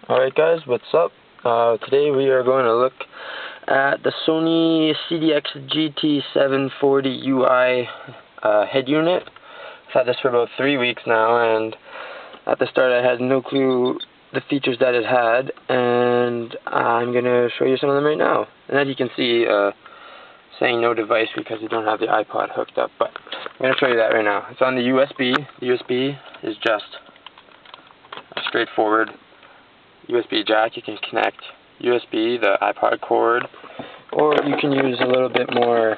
Alright guys, what's up? Today we are going to look at the Sony CDX GT740UI head unit. I've had this for about 3 weeks now, and at the start I had no clue the features that it had, and I'm going to show you some of them right now. And as you can see, saying no device because you don't have the iPod hooked up, but I'm going to show you that right now. It's on the USB. The USB is just a straightforward USB jack. You can connect USB, the iPod cord, or you can use a little bit more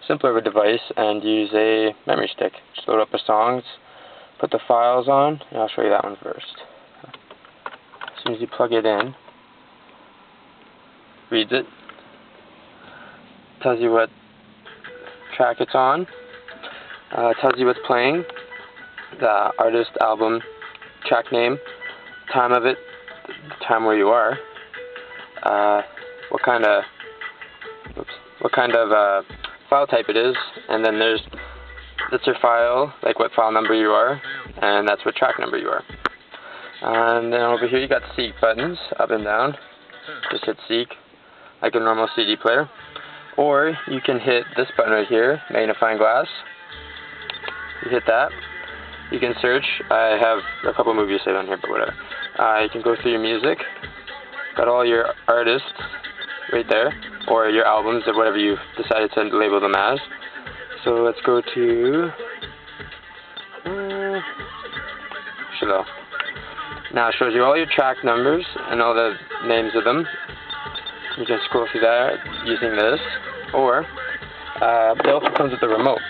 simpler of a device and use a memory stick. Just load up the songs, put the files on, and I'll show you that one first. As soon as you plug it in, reads it, tells you what track it's on, tells you what's playing, the artist, album, track name, time of it, the time where you are, what kind of file type it is, and then that's your file, like what file number you are, and that's what track number you are. And then over here you got seek buttons, up and down. Just hit seek, like a normal CD player. Or you can hit this button right here, magnifying glass. You hit that. You can search. I have a couple movies saved on here, but whatever. You can go through your music. Got all your artists right there, or your albums, or whatever you decided to label them as. So let's go to Shiloh. Now it shows you all your track numbers and all the names of them. You can scroll through that using this, or it also comes with the remote.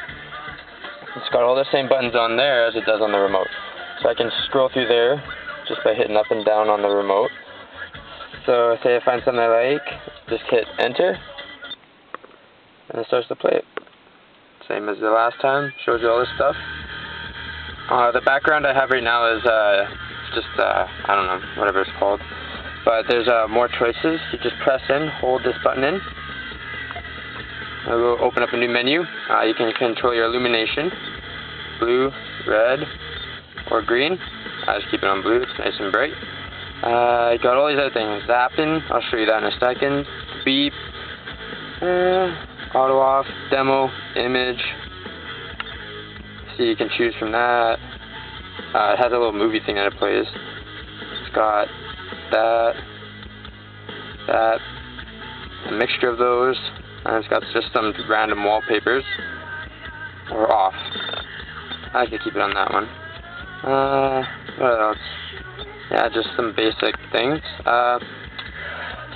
It's got all the same buttons on there as it does on the remote. So I can scroll through there just by hitting up and down on the remote. So say I find something I like, just hit enter, and it starts to play it. Same as the last time, shows you all this stuff. The background I have right now is just, I don't know, whatever it's called. But there's more choices. You just press in, hold this button in. It will open up a new menu. You can control your illumination, blue, red, or green. I just keep it on blue, it's nice and bright. You got all these other things. Zapping, I'll show you that in a second. Beep, auto off, demo, image. See, you can choose from that. It has a little movie thing that it plays. It's got that, a mixture of those, and it's got just some random wallpapers, or off. I can keep it on that one. What else? Yeah, just some basic things.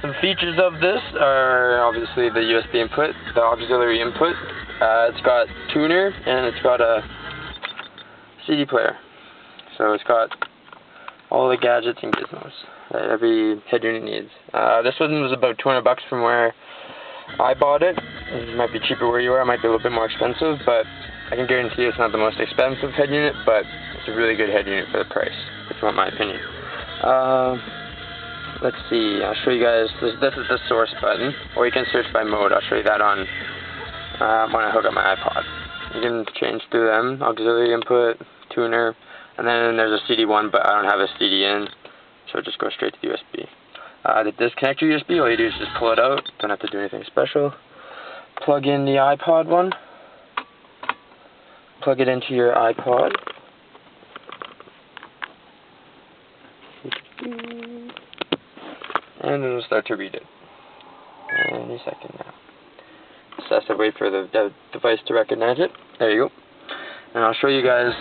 Some features of this are obviously the USB input, the auxiliary input. It's got tuner, and it's got a CD player. So it's got all the gadgets and gizmos that every head unit needs. This one was about $200 from where I bought it. It might be cheaper where you are, it might be a little bit more expensive, but I can guarantee it's not the most expensive head unit, but it's a really good head unit for the price, if you want my opinion. Let's see, I'll show you guys, this is the source button, or you can search by mode. I'll show you that on when I hook up my iPod. You can change through them, auxiliary input, tuner, and then there's a CD one, but I don't have a CD in, so it just goes straight to the USB. To disconnect your USB, all you do is just pull it out, don't have to do anything special. Plug in the iPod one, plug it into your iPod, and it'll start to read it any second now. Just has to wait for the device to recognize it. There you go. And I'll show you guys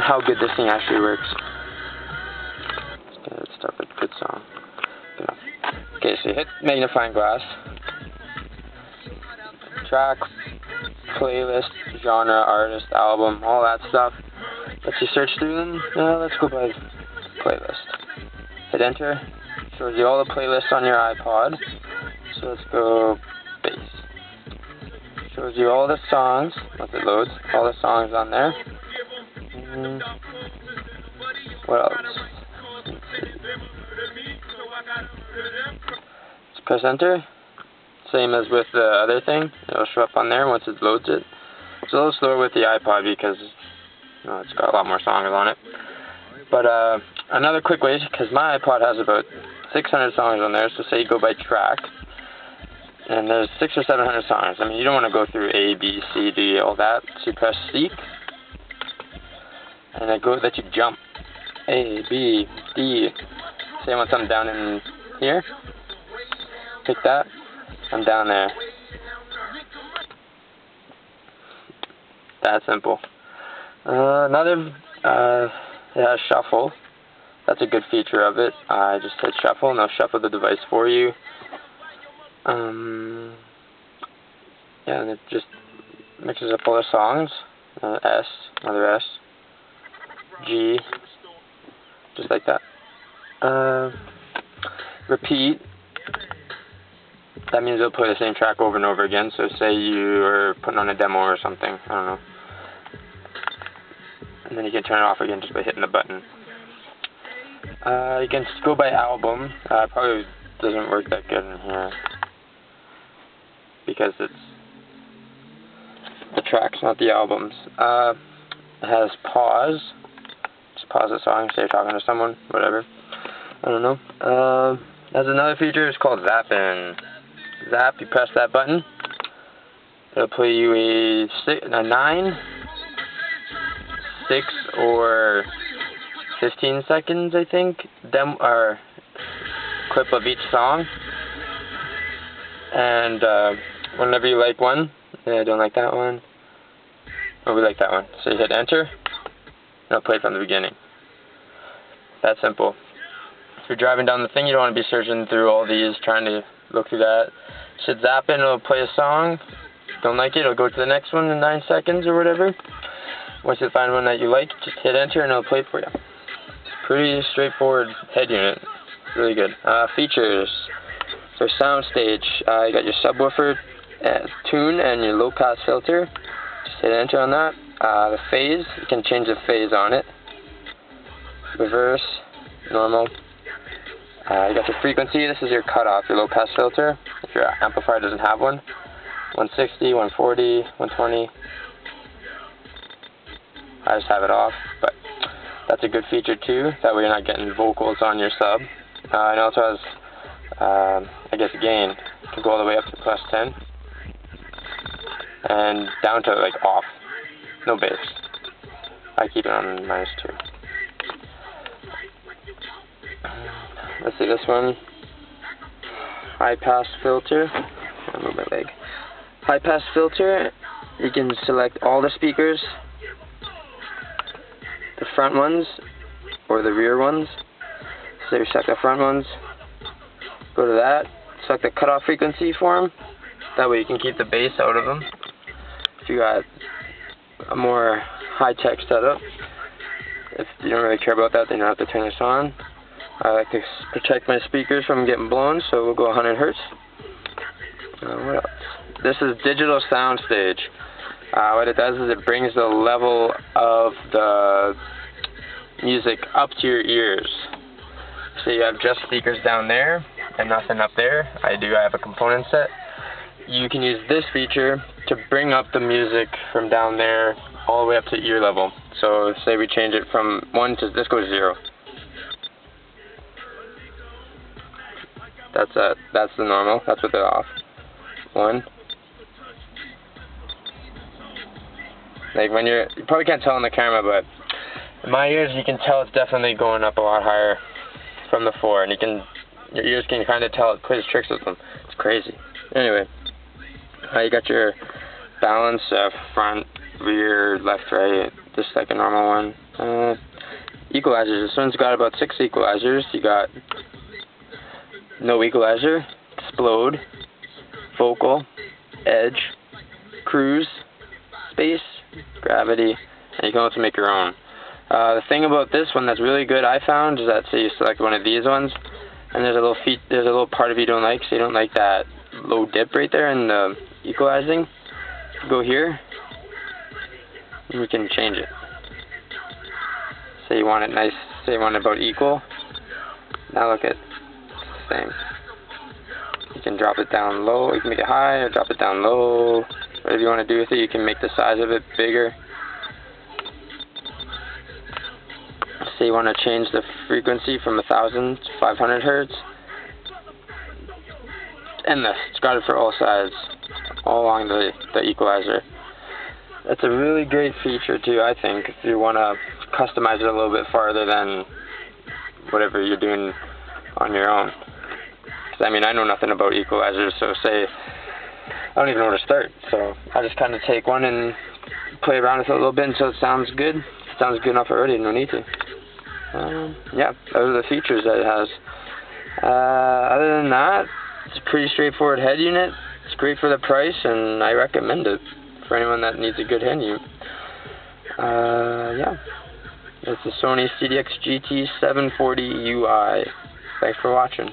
how good this thing actually works. Let's start with a good song. Okay, so you hit magnifying glass, track, playlist, genre, artist, album, all that stuff. Lets you search through them. Let's go by playlist. Hit enter. Shows you all the playlists on your iPod. So let's go bass. Shows you all the songs, once it loads, all the songs on there. What else? Let's see. Let's press enter. Same as with the other thing. It'll show up on there once it loads it. It's a little slower with the iPod because it's got a lot more songs on it. But another quick way, because my iPod has about 600 songs on there, so say you go by track, and there's 600 or 700 songs. I mean, you don't want to go through A, B, C, D, all that. So you press Seek, and it lets you jump. A, B, D. Say I want something down in here. Pick that. I'm down there. That simple. Another, it has shuffle. That's a good feature of it. I just hit shuffle, and it'll shuffle the device for you. Yeah, and it just mixes up all the songs. S, another S, G, just like that. Repeat. That means it'll play the same track over and over again. So say you are putting on a demo or something. I don't know. And then you can turn it off again just by hitting the button. You can go by album. Probably doesn't work that good in here because it's the tracks, not the albums. It has pause. Just pause the song, say you're talking to someone, whatever. I don't know. There's another feature. It's called Zappin'. Zap. You press that button. It'll play you a 9, 6, or 15 seconds, I think, or clip of each song. And whenever you like one, I don't like that one. Oh, we like that one. So you hit enter, and it'll play from the beginning. That simple. If you're driving down the thing, you don't want to be searching through all these, trying to look through that. Just zap in, it'll play a song. Don't like it, it'll go to the next one in 9 seconds or whatever. Once you find one that you like, just hit enter and it'll play it for you. Pretty straightforward head unit. Really good. Features. So soundstage, you got your subwoofer, tune, and your low pass filter. Just hit enter on that. The phase, you can change the phase on it. Reverse, normal. You got your frequency. This is your cutoff, your low pass filter. If your amplifier doesn't have one. 160, 140, 120. I just have it off, but that's a good feature too. That way you're not getting vocals on your sub. It also has, I guess, gain. You can go all the way up to +10 and down to like off. No bass. I keep it on -2. Let's see this one. High pass filter. I'll move my leg. High pass filter. You can select all the speakers, the front ones or the rear ones. So you select the front ones. Go to that. Select the cutoff frequency for them. That way you can keep the bass out of them. If you got a more high-tech setup, if you don't really care about that, then you don't have to turn this on. I like to protect my speakers from getting blown, so we'll go 100 Hertz. What else? This is digital soundstage. What it does is it brings the level of the music up to your ears. So you have just speakers down there and nothing up there. I have a component set. You can use this feature to bring up the music from down there all the way up to ear level. So say we change it from 1 to, this goes 0. That's the normal. That's what they're off. 1. Like when you probably can't tell on the camera, but in my ears you can tell it's definitely going up a lot higher from the 4, and your ears can kind of tell it plays tricks with them. It's crazy. Anyway, you got your balance, front, rear, left, right, just like a normal one. Equalizers. This one's got about 6 equalizers. You got no equalizer, explode, vocal, edge, cruise, space, gravity, and you can also make your own. The thing about this one that's really good I found is that say you select one of these ones, and there's a little part of you don't like, so you don't like that low dip right there in the equalizing. Go here, and you can change it. Say you want it nice, say you want it about equal. Now look at the same. You can drop it down low, you can make it high or drop it down low. Whatever you want to do with it, you can make the size of it bigger. say you want to change the frequency from 1000 to 500 hertz. And this, it's got it for all sides, all along the equalizer. That's a really great feature too, I think, if you want to customize it a little bit farther than whatever you're doing on your own. 'Cause, I mean, I know nothing about equalizers, so say, I don't even know where to start. So I just kind of take one and play around with it a little bit until it sounds good. If it sounds good enough already, no need to. Yeah, those are the features that it has. Other than that, it's a pretty straightforward head unit. It's great for the price, and I recommend it for anyone that needs a good head unit. Yeah, it's the Sony CDX GT740UI. Thanks for watching.